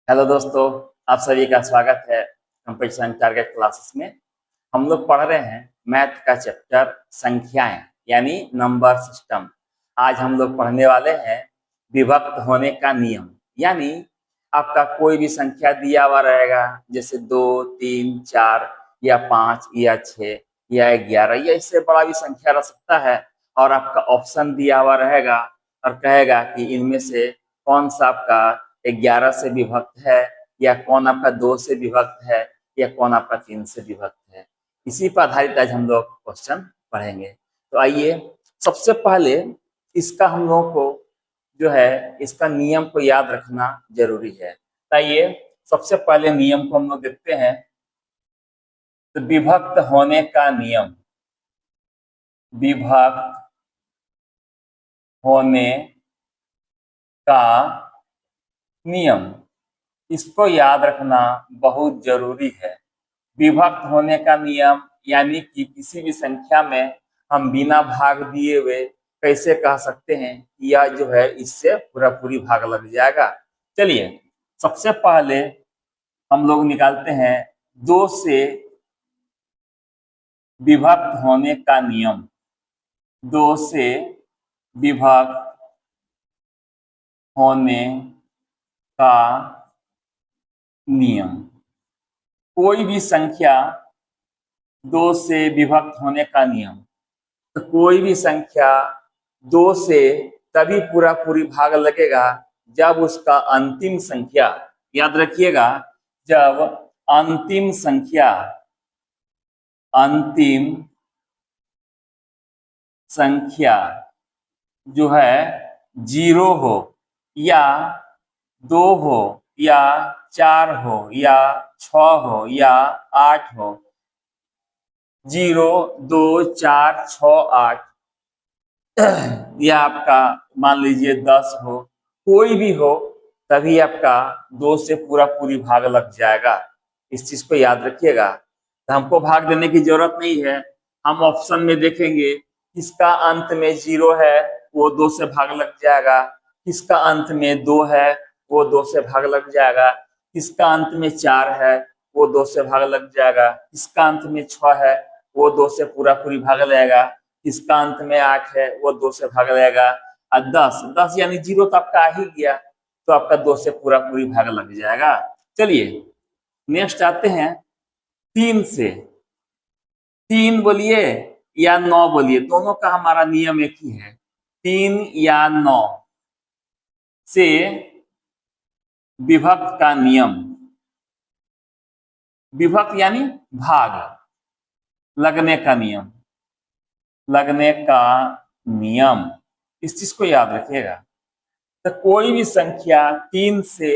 Hello दोस्तों, आप सभी का स्वागत है कंपटीशन टारगेट क्लासेस में। हम लोग पढ़ रहे हैं मैथ का चैप्टर संख्याएं यानी नंबर सिस्टम। आज हम लोग पढ़ने वाले हैं विभक्त होने का नियम। यानी आपका कोई भी संख्या दिया हुआ रहेगा, जैसे 2, 3, 4 या 5 या 6 या 11 या इससे बड़ा भी संख्या रह सकता है, और आपका ऑप्शन दिया हुआ रहेगा और कहेगा कि इनमें से कौन सा आपका 11 से विभक्त है, या कौन आपका 2 से विभक्त है, या कौन आपका 3 से विभक्त है। इसी पर आधारित आज हम लोग क्वेश्चन पढ़ेंगे। तो आइए, सबसे पहले इसका हम लोगों को जो है इसका नियम को याद रखना जरूरी है। तो आइए सबसे पहले नियम को हम लोग देखते हैं। तो विभक्त होने का नियम, विभक्त होने का नियम, इसको याद रखना बहुत जरूरी है। विभक्त होने का नियम यानी कि किसी भी संख्या में हम बिना भाग दिए हुए कैसे कह सकते हैं या जो है इससे पूरा पूरी भाग लग जाएगा। चलिए सबसे पहले हम लोग निकालते हैं 2 से विभक्त होने का नियम। 2 से विभक्त होने का नियम। कोई भी संख्या 2 से विभक्त होने का नियम, तो कोई भी संख्या 2 से तभी पूरा पूरी भाग लगेगा जब उसका अंतिम संख्या, याद रखिएगा, जब अंतिम संख्या जो है 0 हो या 2 हो या 4 हो या 6 हो या 8 हो। 0, 2, 4, 6, 8 या आपका मान लीजिए 10 हो, कोई भी हो, तभी आपका 2 से पूरा पूरी भाग लग जाएगा। इस चीज को याद रखिएगा। तो हमको भाग देने की जरूरत नहीं है। हम ऑप्शन में देखेंगे किसका अंत में 0 है वो 2 से भाग लग जाएगा, किसका अंत में 2 है वो 2 से भाग लग जाएगा, किसका अंत में 4 है वो 2 से भाग लग जाएगा, किसका अंत में 6 है वो 2 से पूरा पूरी भाग लगेगा, किसका अंत में 8 है वो 2 से भाग लगेगा, और 10 यानी 0 तो आपका आ ही गया, तो आपका 2 से पूरा पूरी भाग लग जाएगा। चलिए नेक्स्ट आते हैं 3 से। 3 बोलिए या 9 बोलिए, दोनों का हमारा नियम एक ही है। 3 या 9 से विभक्त का नियम। विभक्त यानी भाग लगने का नियम, लगने का नियम, इस चीज को याद रखिएगा। तो कोई भी संख्या 3 से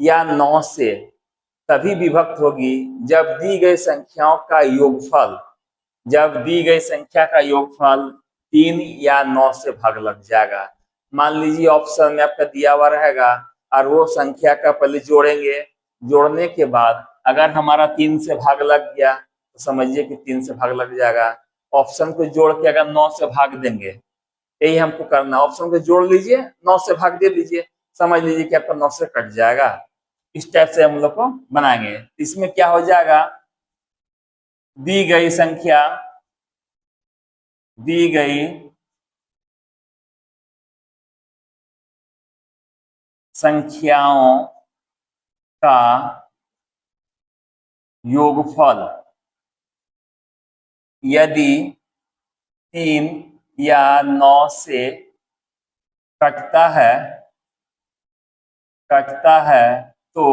या 9 से तभी विभक्त होगी जब दी गई संख्याओं का योगफल, जब दी गई संख्या का योगफल 3 या 9 से भाग लग जाएगा। मान लीजिए ऑप्शन में आपका दिया हुआ रहेगा और वो संख्या का पहले जोड़ेंगे, जोड़ने के बाद अगर हमारा 3 से भाग लग गया तो समझिए कि 3 से भाग लग जाएगा। ऑप्शन को जोड़ के अगर 9 से भाग देंगे, यही हमको करना। ऑप्शन को जोड़ लीजिए, 9 से भाग दे दीजिए, समझ लीजिए कि आपका 9 से कट जाएगा। इस टाइप से हम लोग को बनाएंगे। इसमें क्या हो जाएगा, दी गई संख्या, दी गई संख्याओं का योगफल यदि 3 या 9 से कटता है तो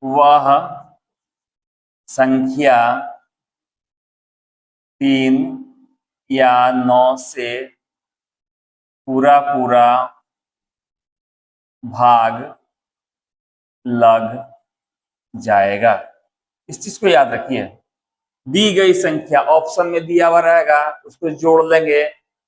वह संख्या 3 या 9 से पूरा पूरा भाग लग जाएगा। इस चीज को याद रखिए। दी गई संख्या ऑप्शन में दिया हुआ रहेगा, उसको जोड़ लेंगे,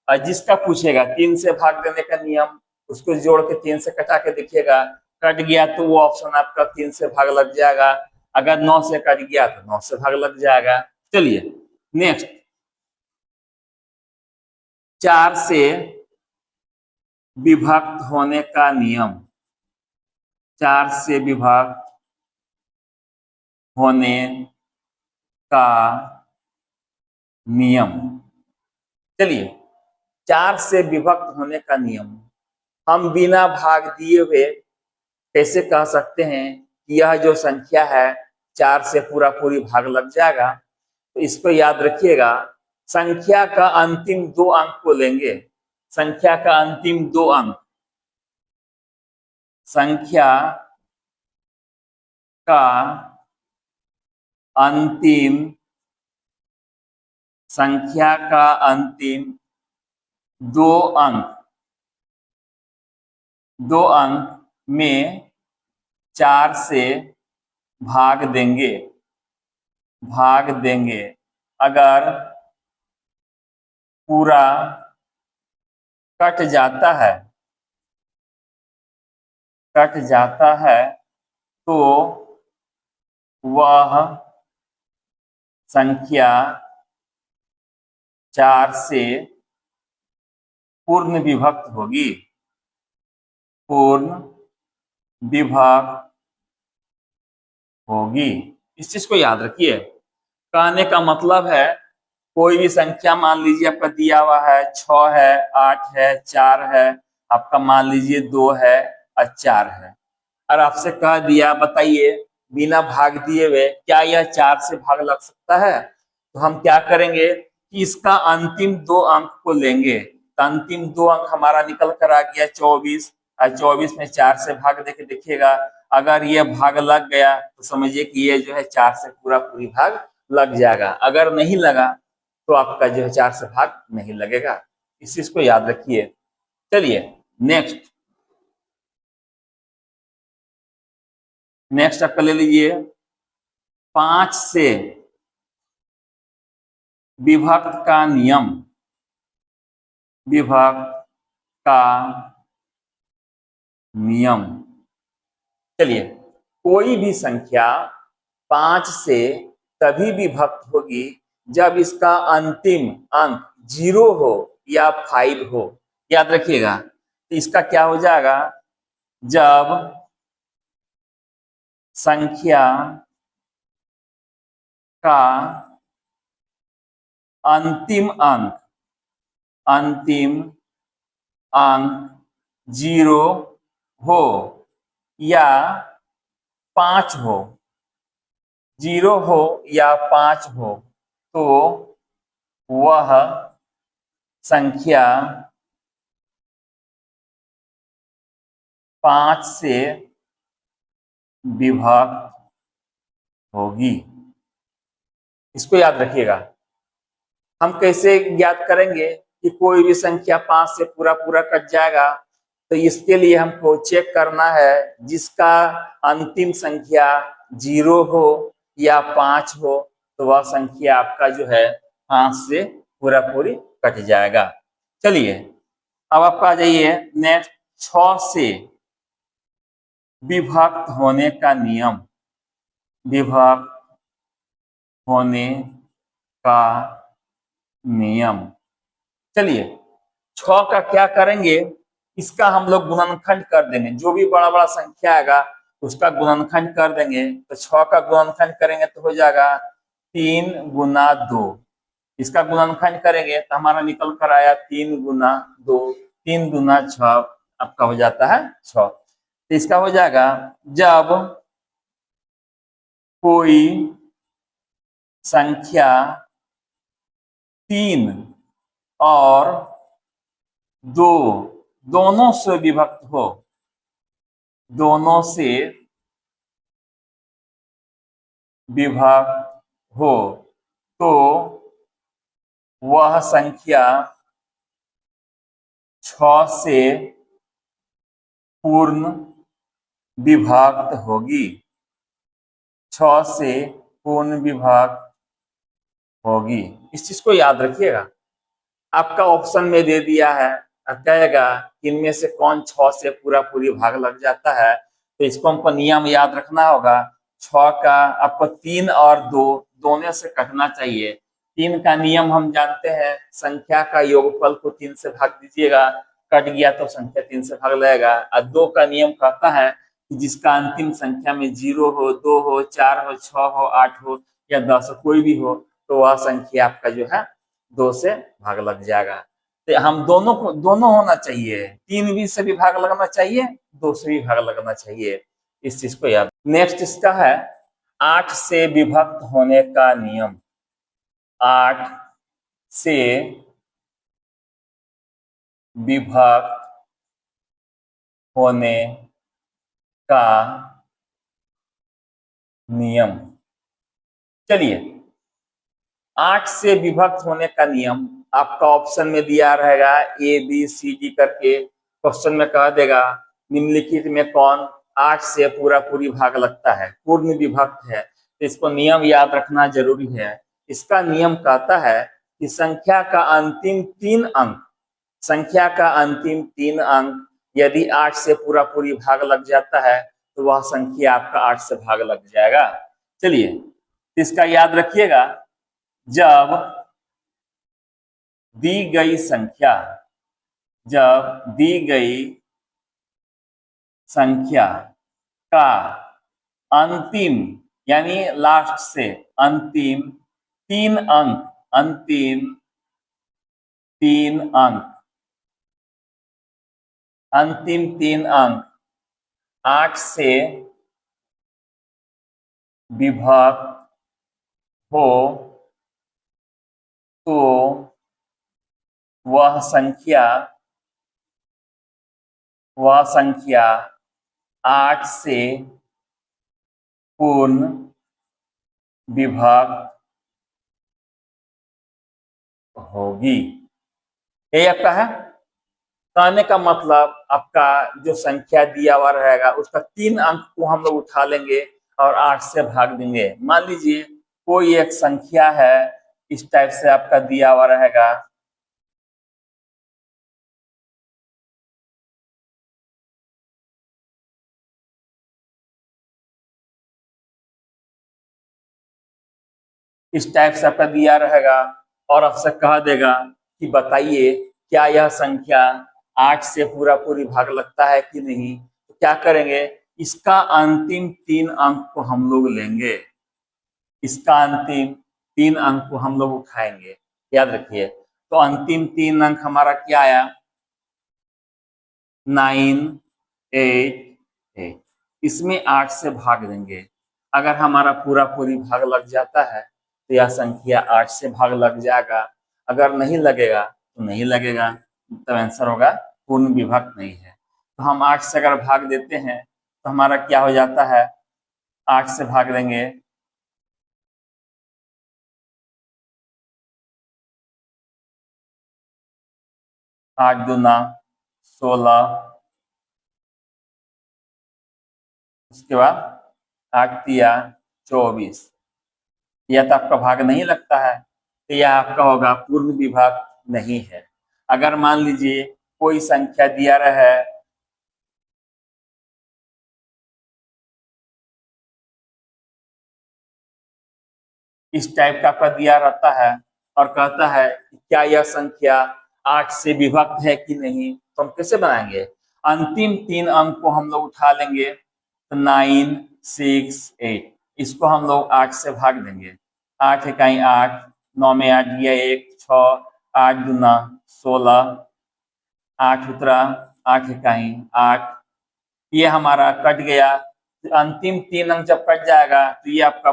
और जिसका पूछेगा 3 से भाग देने का नियम, उसको जोड़ के 3 से कटा के देखिएगा, कट गया तो वो ऑप्शन आपका 3 से भाग लग जाएगा। अगर 9 से कट गया तो 9 से भाग लग जाएगा। चलिए नेक्स्ट 4 से विभक्त होने का नियम। 4 से विभक्त होने का नियम। चलिए, 4 से विभक्त होने का नियम हम बिना भाग दिए हुए कैसे कह सकते हैं कि यह जो संख्या है 4 से पूरा पूरी भाग लग जाएगा। तो इसको याद रखिएगा, संख्या का अंतिम 2 अंक को लेंगे। संख्या का अंतिम 2 अंक, संख्या का अंतिम, संख्या का अंतिम 2 अंक, 2 अंक में 4 से भाग देंगे, भाग देंगे। अगर पूरा कट जाता है, कट जाता है तो वह संख्या 4 से पूर्ण विभक्त होगी, पूर्ण विभक्त होगी। इस चीज को याद रखिए। कहने का मतलब है, कोई भी संख्या मान लीजिए आपका दिया हुआ है 6 है, 8 है, 4 है, आपका मान लीजिए 2 है और 4 है, और आपसे कह दिया बताइए बिना भाग दिए हुए क्या यह 4 से भाग लग सकता है। तो हम क्या करेंगे कि इसका अंतिम 2 अंक को लेंगे। तो अंतिम 2 अंक हमारा निकल कर आ गया 24, और 24 में 4 से भाग देके देखिएगा, अगर ये भाग लग गया तो समझिए कि ये जो है 4 से पूरा पूरी भाग लग जाएगा। अगर नहीं लगा तो आपका जो है 4 से भाग नहीं लगेगा। इस चीज को याद रखिए। चलिए नेक्स्ट, नेक्स्ट आपका ले लीजिए 5 से विभक्त का नियम, विभक्त का नियम। चलिए, कोई भी संख्या 5 से तभी विभक्त होगी जब इसका अंतिम अंक 0 हो या 5 हो। याद रखिएगा। तो इसका क्या हो जाएगा, जब संख्या का अंतिम अंक, अंतिम अंक 0 हो या 5 हो, 0 हो या 5 हो, तो वह संख्या 5 से विभक्त होगी। इसको याद रखिएगा। हम कैसे ज्ञात करेंगे कि कोई भी संख्या 5 से पूरा पूरा कट जाएगा। तो इसके लिए हमको चेक करना है, जिसका अंतिम संख्या 0 हो या 5 हो तो वह संख्या आपका जो है 5 से पूरा पूरी कट जाएगा। चलिए अब आपका आ जाइए नेक्स्ट, 6 से विभक्त होने का नियम, विभक्त होने का नियम। चलिए 6 का क्या करेंगे, इसका हम लोग गुणनखंड कर देंगे। जो भी बड़ा बड़ा संख्या आएगा उसका गुणनखंड कर देंगे। तो 6 का गुणनखंड करेंगे तो हो जाएगा 3 गुना 2। इसका गुणनखंड करेंगे तो हमारा निकल कर आया 3 गुना 2, 3 गुना 6 आपका हो जाता है 6। तो इसका हो जाएगा, जब कोई संख्या 3 और 2 दोनों से विभक्त हो, दोनों से विभक्त हो, तो वह संख्या 6 से पूर्ण विभक्त होगी, 6 से पूर्ण विभक्त होगी। इस चीज को याद रखिएगा। आपका ऑप्शन में दे दिया है, कहेगा इनमें से कौन 6 से पूरा पूरी भाग लग जाता है। तो इसको हमको नियम याद रखना होगा। 6 का आपको 3 और 2 दोनों से कटना चाहिए। 3 का नियम हम जानते हैं, संख्या का योगफल को 3 से भाग दीजिएगा, कट गया तो संख्या 3 से भाग लगेगा। और 2 का नियम कहता है कि जिसका अंतिम संख्या में 0 हो, 2 हो, 4 हो, 6 हो, 8 हो या 10 हो, कोई भी हो, तो वह संख्या आपका जो है 2 से भाग लग जाएगा। तो हम दोनों होना चाहिए, 3 भी से भी भाग लगना चाहिए, 2 से भी भाग लगना चाहिए, इस चीज को याद। नेक्स्ट इसका है 8 से विभक्त होने का नियम। 8 से विभक्त होने का नियम। चलिए, 8 से विभक्त होने का नियम आपका ऑप्शन में दिया रहेगा, ए बी सी डी करके क्वेश्चन में कह देगा निम्नलिखित में कौन 8 से पूरा पूरी भाग लगता है, पूर्ण विभक्त है। तो इसको नियम याद रखना जरूरी है। इसका नियम कहता है कि संख्या का अंतिम 3 अंक, संख्या का अंतिम 3 अंक यदि 8 से पूरा पूरी भाग लग जाता है तो वह संख्या आपका 8 से भाग लग जाएगा। चलिए, इसका याद रखिएगा, जब दी गई संख्या, जब दी गई संख्या का अंतिम यानी लास्ट से अंतिम 3 अंक, अंतिम 3 अंक, अंतिम 3 अंक 8 से विभक्त हो तो वह संख्या 8 से पूर्ण विभक्त होगी। ये आपका है। कहने का मतलब आपका जो संख्या दिया हुआ रहेगा उसका 3 अंक को हम लोग उठा लेंगे और 8 से भाग देंगे। मान लीजिए कोई एक संख्या है, इस टाइप से आपका दिया हुआ रहेगा, इस टाइप से आपका दिया रहेगा और आपसे कह देगा कि बताइए क्या यह संख्या 8 से पूरा पूरी भाग लगता है कि नहीं। तो क्या करेंगे, इसका अंतिम 3 अंक को हम लोग लेंगे, इसका अंतिम 3 अंक को हम लोग उठाएंगे। याद रखिए, तो अंतिम 3 अंक हमारा क्या आया, 9, 8, 8। इसमें 8 से भाग देंगे। अगर हमारा पूरा पूरी भाग लग जाता है तो यह संख्या 8 से भाग लग जाएगा, अगर नहीं लगेगा तो नहीं लगेगा, तब आंसर होगा पूर्ण विभक्त नहीं है। तो हम 8 से अगर भाग देते हैं तो हमारा क्या हो जाता है, 8 से भाग देंगे 8 दूना 16, उसके बाद 8 तिया 24। यह तो आपका भाग नहीं लगता है, तो यह आपका होगा पूर्ण विभक्त नहीं है। अगर मान लीजिए कोई संख्या दिया रहे, इस टाइप का आपका दिया रहता है और कहता है कि क्या यह संख्या 8 से विभक्त है कि नहीं, तो हम कैसे बनाएंगे, अंतिम 3 अंक को हम लोग उठा लेंगे, तो 9, 6, 8, इसको हम लोग 8 से भाग देंगे। 8 इकाई 8, 9 में 8 दिया 1, 6, 8 दूना 16, 8 उतरा, 8 इकाई 8, ये हमारा कट गया। तो अंतिम 3 अंक जब कट जाएगा तो ये आपका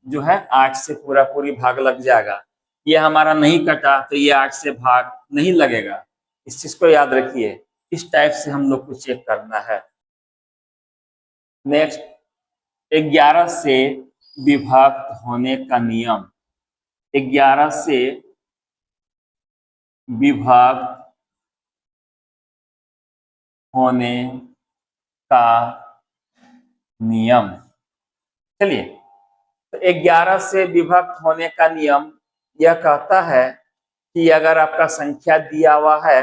जो है 8 से पूरा पूरी भाग लग जाएगा। ये हमारा नहीं कटा तो ये 8 से भाग नहीं लगेगा। इस चीज को याद रखिए, इस टाइप से हम लोग को चेक करना है। नेक्स्ट, 11 से विभक्त होने का नियम। 11 से विभक्त होने का नियम। चलिए, तो 11 से विभक्त होने का नियम यह कहता है कि अगर आपका संख्या दिया हुआ है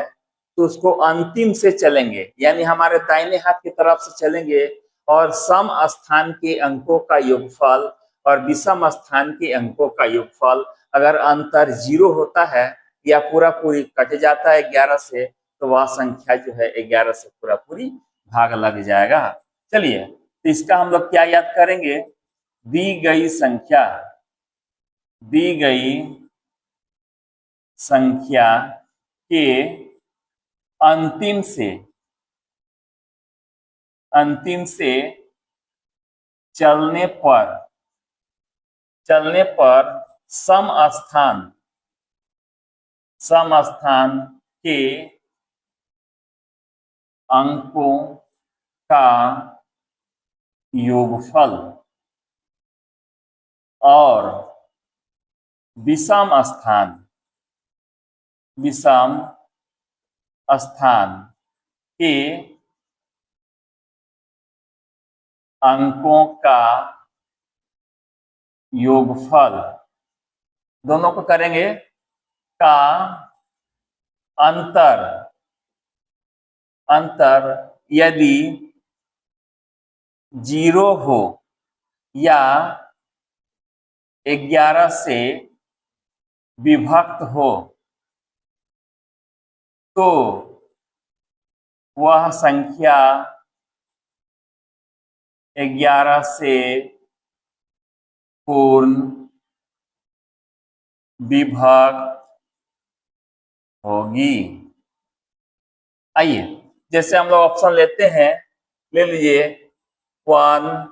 तो उसको अंतिम से चलेंगे, यानी हमारे दाहिने हाथ की तरफ से चलेंगे और सम स्थान के अंकों का योगफल और विषम स्थान के अंकों का योगफल अगर अंतर 0 होता है या पूरा पूरी कट जाता है 11 से, तो वह संख्या जो है 11 से पूरा पूरी भाग लग जाएगा। चलिए, तो इसका हम लोग क्या याद करेंगे, दी गई संख्या के अंतिम से चलने पर सम स्थान के अंकों का योगफल और विषम स्थान के अंकों का योगफल, दोनों को करेंगे, का अंतर यदि 0 हो या 11 से विभक्त हो तो वह संख्या 11 से पूर्ण विभक्त होगी। आइए जैसे हम लोग ऑप्शन लेते हैं, ले लीजिए 1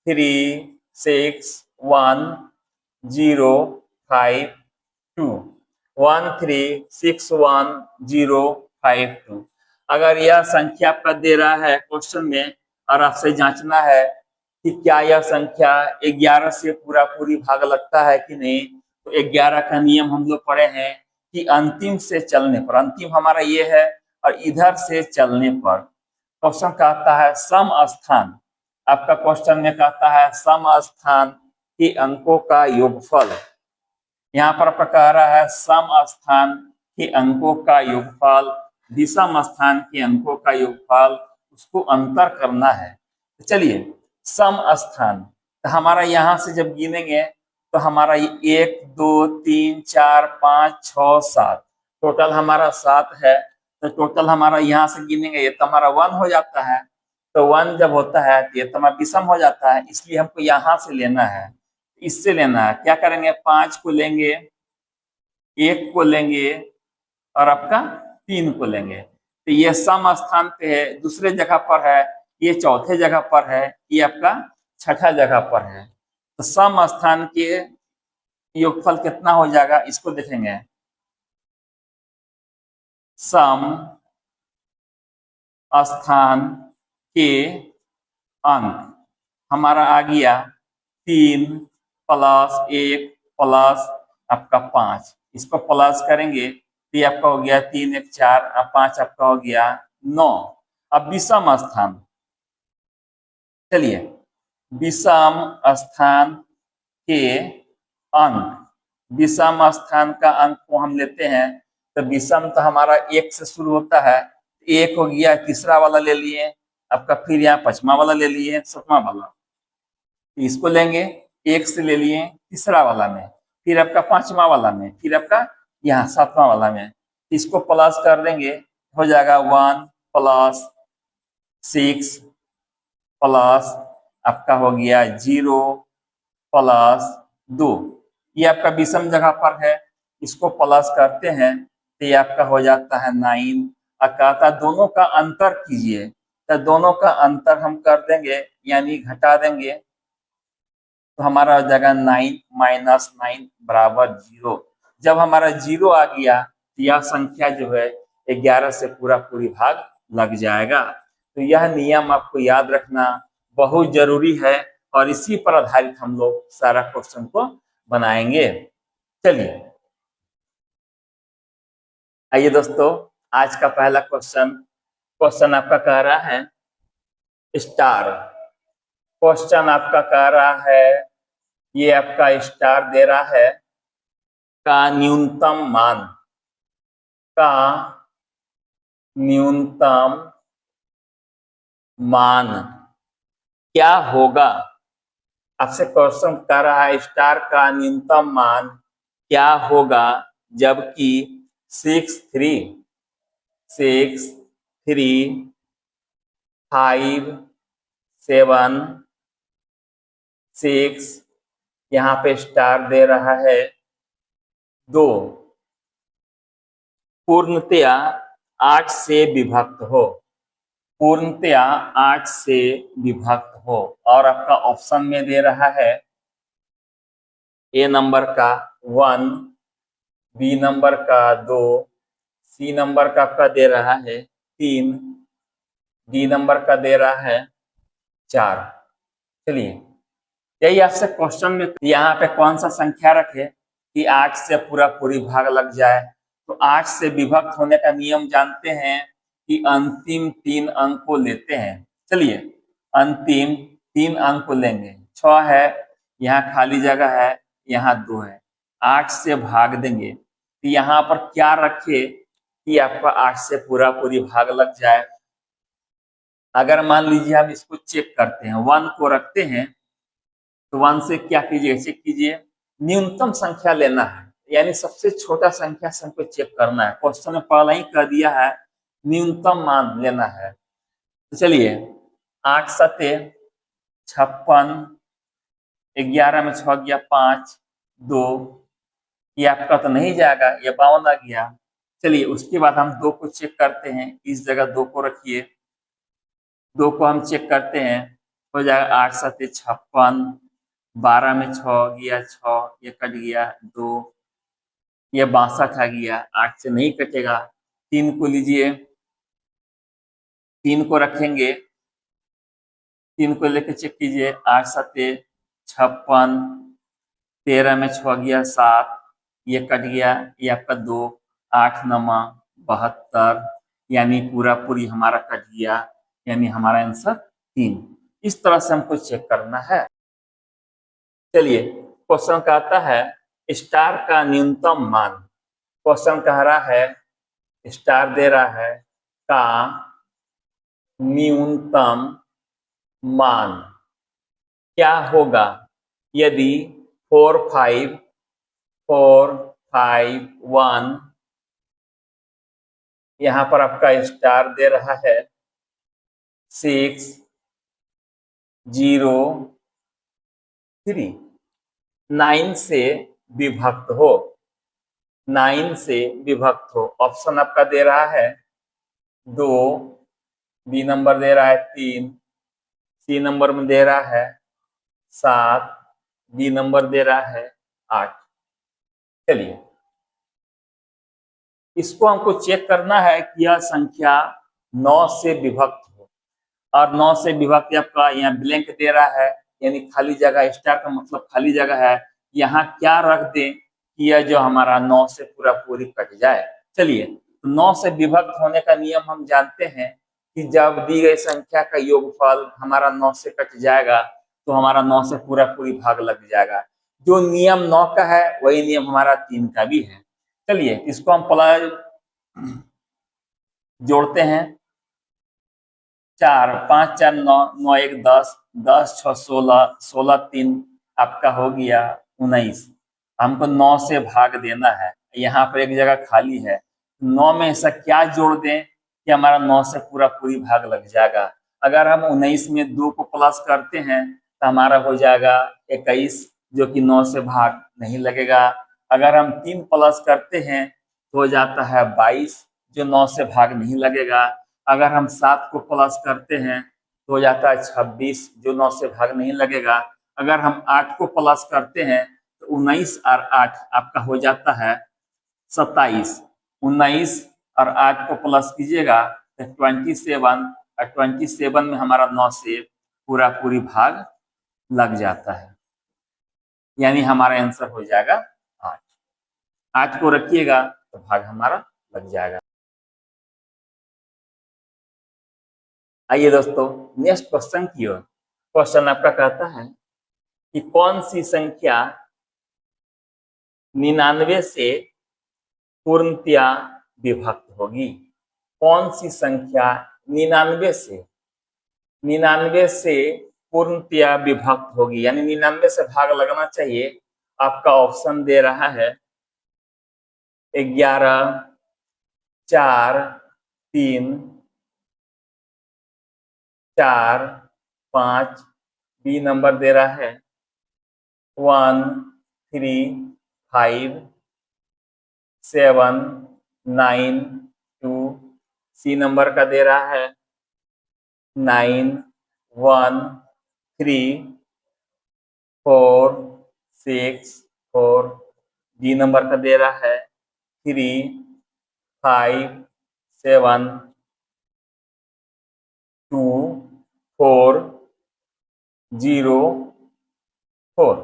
3 6 1 0 5 2 1 3 6 1 0 5 2। अगर यह संख्या आपका दे रहा है क्वेश्चन में और आपसे जांचना है कि क्या यह संख्या 11 से पूरी भाग लगता है कि नहीं, तो 11 का नियम हम लोग पढ़े हैं कि अंतिम से चलने पर, अंतिम हमारा ये है और इधर से चलने पर क्वेश्चन कहता है सम स्थान, आपका क्वेश्चन में कहता है सम स्थान के अंकों का योगफल। यहाँ पर आपका कह रहा है सम स्थान के अंकों का योगफल, विषम स्थान के अंकों का योगफल, उसको अंतर करना है। तो चलिए सम स्थान, तो हमारा यहाँ से जब गिनेंगे तो हमारा 1 2 3 4 5 6 7 टोटल हमारा 7 है। तो टोटल हमारा यहाँ से गिनेंगे ये तो हमारा 1 हो जाता है। तो 1 जब होता है तो ये तो हमारा विषम हो जाता है, इसलिए हमको यहाँ से लेना है, इससे लेना है। क्या करेंगे, 5 को लेंगे, 1 को लेंगे और आपका 3 को लेंगे। तो ये सम स्थान पे है, दूसरे जगह पर है, ये चौथे जगह पर है, ये आपका छठा जगह पर है। तो सम स्थान के योगफल कितना हो जाएगा इसको देखेंगे। सम स्थान के अंक हमारा आ गया 3 प्लस 1 प्लस आपका 5, इसको प्लस करेंगे तो आपका हो गया 3 1 4 और 5 आपका हो गया 9। अब विषम स्थान, चलिए विषम स्थान के अंक, विषम स्थान का अंक को हम लेते हैं। तो विषम तो हमारा 1 से शुरू होता है, 1 हो गया, तीसरा वाला ले लिए आपका, फिर यहाँ 5वां वाला ले लिए, 7वां वाला, इसको लेंगे, 1 से ले लिए तीसरा वाला में, फिर आपका 5वां वाला में, फिर आपका यहाँ 7वां वाला में, इसको प्लस कर देंगे, हो जाएगा 1 प्लस 6 प्लस आपका हो गया 0 प्लस 2, ये आपका विषम जगह पर है, इसको प्लस करते हैं तो ये आपका हो जाता है 9। और कहता दोनों का अंतर कीजिए, तो दोनों का अंतर हम कर देंगे यानी घटा देंगे, तो हमारा हो जाएगा 9 माइनस 9 बराबर 0। जब हमारा 0 आ गया तो यह संख्या जो है 11 से पूरी भाग लग जाएगा। तो यह नियम आपको याद रखना बहुत जरूरी है और इसी पर आधारित हम लोग सारा क्वेश्चन को बनाएंगे। चलिए आइए दोस्तों, आज का पहला क्वेश्चन आपका कह रहा है स्टार। क्वेश्चन आपका कह रहा है, ये आपका स्टार दे रहा है, का न्यूनतम मान क्या होगा। आपसे क्वेश्चन कर रहा है स्टार का न्यूनतम मान क्या होगा जबकि 6 3 5 7 6, यहाँ पे स्टार दे रहा है 2, पूर्णतया 8 से विभक्त हो, पूर्णतया 8 से विभक्त हो। और आपका ऑप्शन में दे रहा है ए नंबर का 1, बी नंबर का 2, सी नंबर का आपका दे रहा है 3, डी नंबर का दे रहा है 4। चलिए, यही आपसे क्वेश्चन में यहाँ पे कौन सा संख्या रखे कि 8 से पूरा पूरी भाग लग जाए। तो 8 से विभक्त होने का नियम जानते हैं कि अंतिम 3 अंक को लेते हैं। चलिए, अंतिम 3 अंक को लेंगे। 6 है, यहाँ खाली जगह है, यहाँ 2 है, 8 से भाग देंगे। तो यहाँ पर क्या रखे कि आपका 8 से पूरा पूरी भाग लग जाए। अगर मान लीजिए हम इसको चेक करते हैं, 1 को रखते हैं, तो 1 से क्या कीजिए, चेक कीजिए, न्यूनतम संख्या लेना है, यानी सबसे छोटा संख्या से हमको चेक करना है। क्वेश्चन में पहले ही कह दिया है न्यूनतम मान लेना है। तो चलिए, 8 सते 56, 11 में 6 गया 5, 2, ये आपका तो नहीं जाएगा, ये 52 आ गया। चलिए, उसके बाद हम 2 को चेक करते हैं, इस जगह 2 को रखिए, 2 को हम चेक करते हैं, हो जाएगा 8 सते 56, 12 में 6 गया 6, ये कट गया 2, ये 62 आ गया, 8 से नहीं कटेगा। 3 को लीजिए, 3 को रखेंगे, 3 को लेकर चेक कीजिए, 8 सते 56, 13 में 6 गया 7, ये कट गया, ये आपका 2, 8 नमा 72, यानी पूरा पूरी हमारा कट गया, यानी हमारा आंसर 3। इस तरह से हमको चेक करना है। चलिए, क्वेश्चन कहता है स्टार का न्यूनतम मान। क्वेश्चन कह रहा है, स्टार दे रहा है का न्यूनतम मान क्या होगा यदि 4 5 4 5 1, यहाँ पर आपका स्टार दे रहा है 6 0 3, 9 से विभक्त हो, 9 से विभक्त हो। ऑप्शन आपका दे रहा है 2, बी नंबर दे रहा है 3, सी नंबर में दे रहा है 7, डी नंबर दे रहा है 8। चलिए, इसको हमको चेक करना है कि यह संख्या 9 से विभक्त हो, और 9 से विभक्त आपका यहाँ ब्लैंक दे रहा है, यानी खाली जगह, स्टार का मतलब खाली जगह है। यहाँ क्या रख दें कि यह जो हमारा 9 से पूरा पूरी कट जाए। चलिए, 9 से विभक्त होने का नियम हम जानते हैं कि जब दी गई संख्या का योगफल हमारा 9 से कट जाएगा तो हमारा 9 से पूरा पूरी भाग लग जाएगा। जो नियम 9 का है वही नियम हमारा 3 का भी है। चलिए, इसको हम प्लस जोड़ते हैं, 4 5 4 9 9 1 10 10 6 16 16 3 आपका हो गया 19। हमको 9 से भाग देना है, यहाँ पर एक जगह खाली है, 9 में ऐसा क्या जोड़ दें कि हमारा 9 से पूरा पूरी भाग लग जाएगा। अगर हम 19 में 2 को प्लस करते हैं तो हमारा हो जाएगा 21, जो कि 9 से भाग नहीं लगेगा। अगर हम 3 प्लस करते हैं तो हो जाता है 22, जो 9 से भाग नहीं लगेगा। अगर हम 7 को प्लस करते हैं तो हो जाता है 26, जो 9 से भाग नहीं लगेगा। अगर हम 8 को प्लस करते हैं तो 19 और 8 आपका हो जाता है 27। 19 और 8 को प्लस कीजिएगा तो 27, और 27 में हमारा 9 से पूरा पूरी भाग लग जाता है, यानी हमारा आंसर हो जाएगा 8। 8 को रखिएगा तो भाग हमारा लग जाएगा। आइए दोस्तों, नेक्स्ट क्वेश्चन की ओर। क्वेश्चन आपका कहता है कि कौन सी संख्या 99 से पूर्णतया विभक्त होगी। कौन सी संख्या 99 से पूर्णतया विभक्त होगी, यानी 99 से भाग लगना चाहिए। आपका ऑप्शन दे रहा है 11 4 3 4 5, बी नंबर दे रहा है 1, 3, 5, 7, 9, 2, सी नंबर का दे रहा है 9, 1, 3, 4, 6, 4, डी नंबर का दे रहा है 3, 5, 7, 2, 4, 0, 4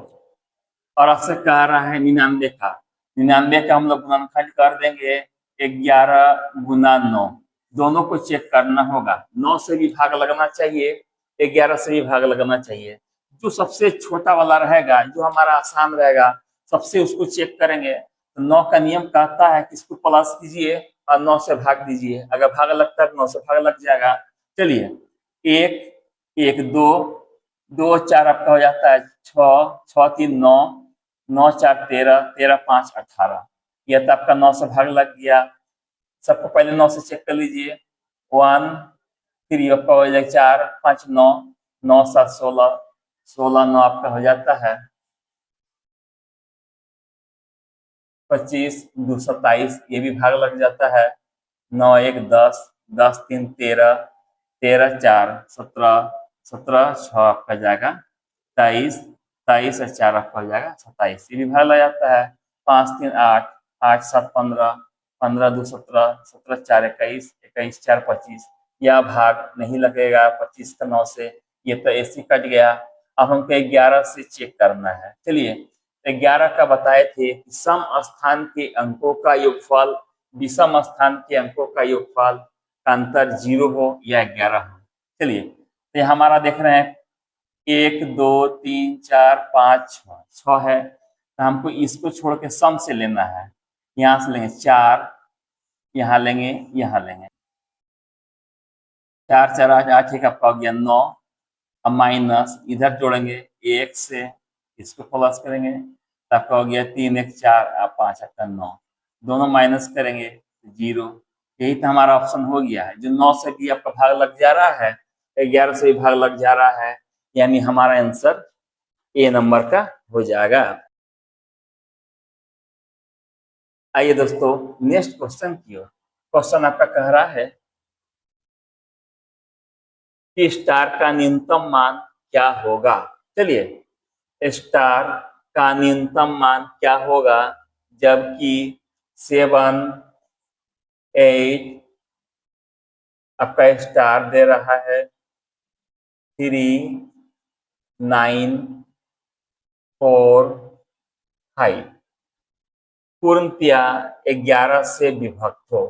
और आपसे कह रहा है 99 का। 99 का हम लोग गुणनखंड कर देंगे 11 गुना 9, दोनों को चेक करना होगा। 9 से भी भाग लगना चाहिए, 11 से भी भाग लगना चाहिए। जो सबसे छोटा वाला रहेगा, जो हमारा आसान रहेगा, सबसे उसको चेक करेंगे। तो 9 का नियम कहता है कि इसको प्लस कीजिए और 9 से भाग दीजिए। अगर भाग लगता है तो 9 से भाग लग जाएगा। चलिए 1, 1, 2, 2, 4 आपका हो जाता है 6, 6, 3, 9, 9, 4, 13, 13, 5, 18। यह तो आपका 9 से भाग लग गया। सबको पहले 9 से चेक कर लीजिए। 1, 3 आपका हो जाएगा 4, 5, 9, 9, 7, 16, 16, 9 आपका हो जाता है 25, 2, 27, ये भी भाग लग जाता है। 9, 1, 10, 10, 3, 13, 13, 4, 17, 17, 6 आपका जाएगा 23, 23 और 4 आपका हो जाएगा 27, ये भी भाग लग जाता है। 5, 3, 8, 8, 7, 15, 15, 2, 17, 17, 4, 21, 21, 4, 25, यह भाग नहीं लगेगा 25 का 9 से, ये तो ऐसे कट गया। अब हमको 11 से चेक करना है। चलिए 11 का बताए थे कि सम स्थान के अंकों का योगफल विषम स्थान के अंकों का योगफल का अंतर 0 हो या 11 हो। चलिए तो हमारा देख रहे हैं 1, 2, 3, 4, 5, 6 है, तो हमको इसको छोड़ के सम से लेना है। यहाँ से लेंगे 4, यहाँ लेंगे, यहाँ लेंगे 4, 4, 8, 8 एक आपका हो गया 9। अब माइनस इधर जोड़ेंगे 1 से, इसको प्लस करेंगे तो आपका हो गया 3, 1, 4, 5 आपका 9। दोनों माइनस करेंगे 0। यही तो हमारा ऑप्शन हो गया है। जो 9 से भी आपका भाग लग जा रहा है, 11 से भी भाग लग जा रहा है, यानी हमारा आंसर ए नंबर का हो जाएगा। आइए दोस्तों नेक्स्ट क्वेश्चन की ओर। क्वेश्चन आपका कह रहा है कि स्टार का न्यूनतम मान क्या होगा। चलिए स्टार का न्यूनतम मान क्या होगा जबकि 7, 8 आपका स्टार दे रहा है 3, 9, 4, 5 पूर्णतया 11 से विभक्त हो।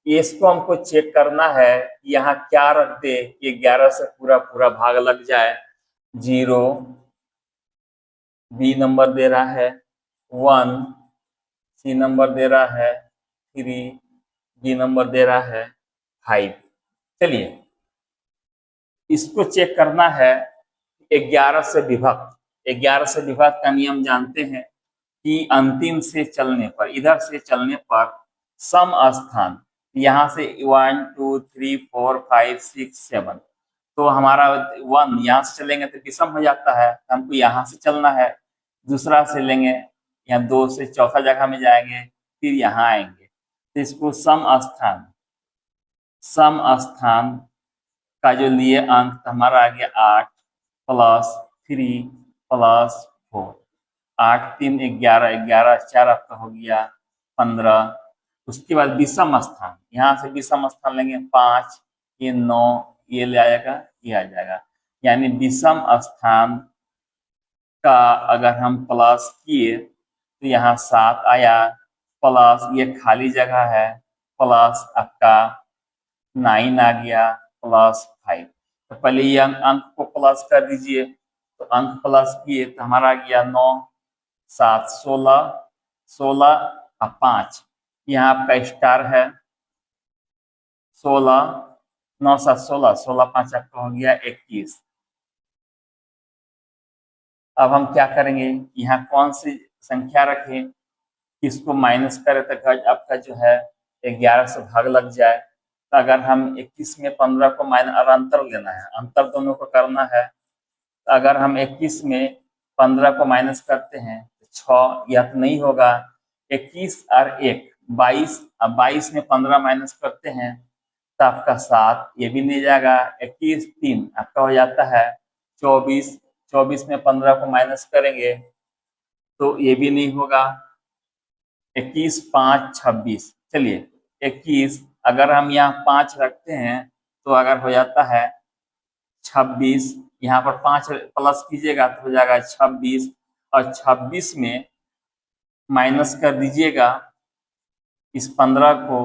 इसको हमको चेक करना है यहाँ क्या रख दे कि 11 से पूरा पूरा भाग लग जाए। 0, बी नंबर दे रहा है 1, सी नंबर दे रहा है 3, डी नंबर दे रहा है 5। चलिए इसको चेक करना है 11 से विभक्त। 11 से विभक्त का नियम जानते हैं कि अंतिम से चलने पर, इधर से चलने पर सम स्थान, यहाँ से 1, 2, 3, 4, 5, 6, 7, तो हमारा 1 यहाँ से चलेंगे तो विषम हो जाता है, हमको यहाँ से चलना है। दूसरा से लेंगे, यहाँ 2 से चौथा जगह में जाएंगे, फिर यहाँ आएंगे, तो इसको सम स्थान का जो लिए अंक तो हमारा आ गया 8 + 3 + 4, 8, 3, 11, 11, 4 आपका हो गया 15। उसके बाद विषम स्थान, यहाँ से विषम स्थान लेंगे 5, ये 9, ये ले आएगा, ये आ जाएगा। यानी विषम स्थान का अगर हम प्लस किए तो यहाँ 7 आया, प्लस ये खाली जगह है, प्लस आपका 9 आ गया, +5। तो पहले ये अंक को प्लस कर दीजिए, तो अंक प्लस किए तो हमारा आ गया 9, 7, 16, 16 और 5, यहाँ आपका स्टार है 16, 9, 7, 16, 16, 5 आपका हो गया 21। अब हम क्या करेंगे, यहाँ कौन सी संख्या रखें, किसको माइनस करें तो आपका जो है 11 से भाग लग जाए। तो अगर हम 21 में 15 को माइनस और अंतर लेना है, अंतर दोनों को करना है, तो अगर हम 21 में 15 को माइनस करते हैं तो 6, यह तो नहीं होगा। 21 और 1 22, अब 22 में 15 माइनस करते हैं तो आपका 7, ये भी नहीं जाएगा। 21 3 आपका हो जाता है 24, 24 में 15 को माइनस करेंगे तो ये भी नहीं होगा। 21 5 26, चलिए 21 अगर हम यहाँ 5 रखते हैं तो अगर हो जाता है 26, यहाँ पर 5 प्लस कीजिएगा तो हो जाएगा 26, और 26 में माइनस कर दीजिएगा इस 15 को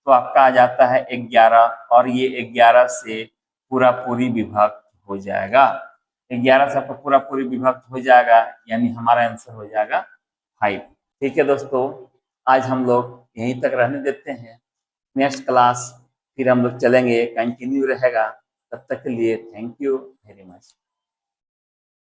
तो आपका आ जाता है 11, और ये 11 से पूरा पूरी विभक्त हो जाएगा। 11 से आपका पूरा पूरी विभक्त हो जाएगा, यानी हमारा आंसर हो जाएगा 5। ठीक है दोस्तों, आज हम लोग यहीं तक रहने देते हैं। नेक्स्ट क्लास फिर हम लोग चलेंगे, कंटिन्यू रहेगा। तब तक के लिए थैंक यू वेरी मच।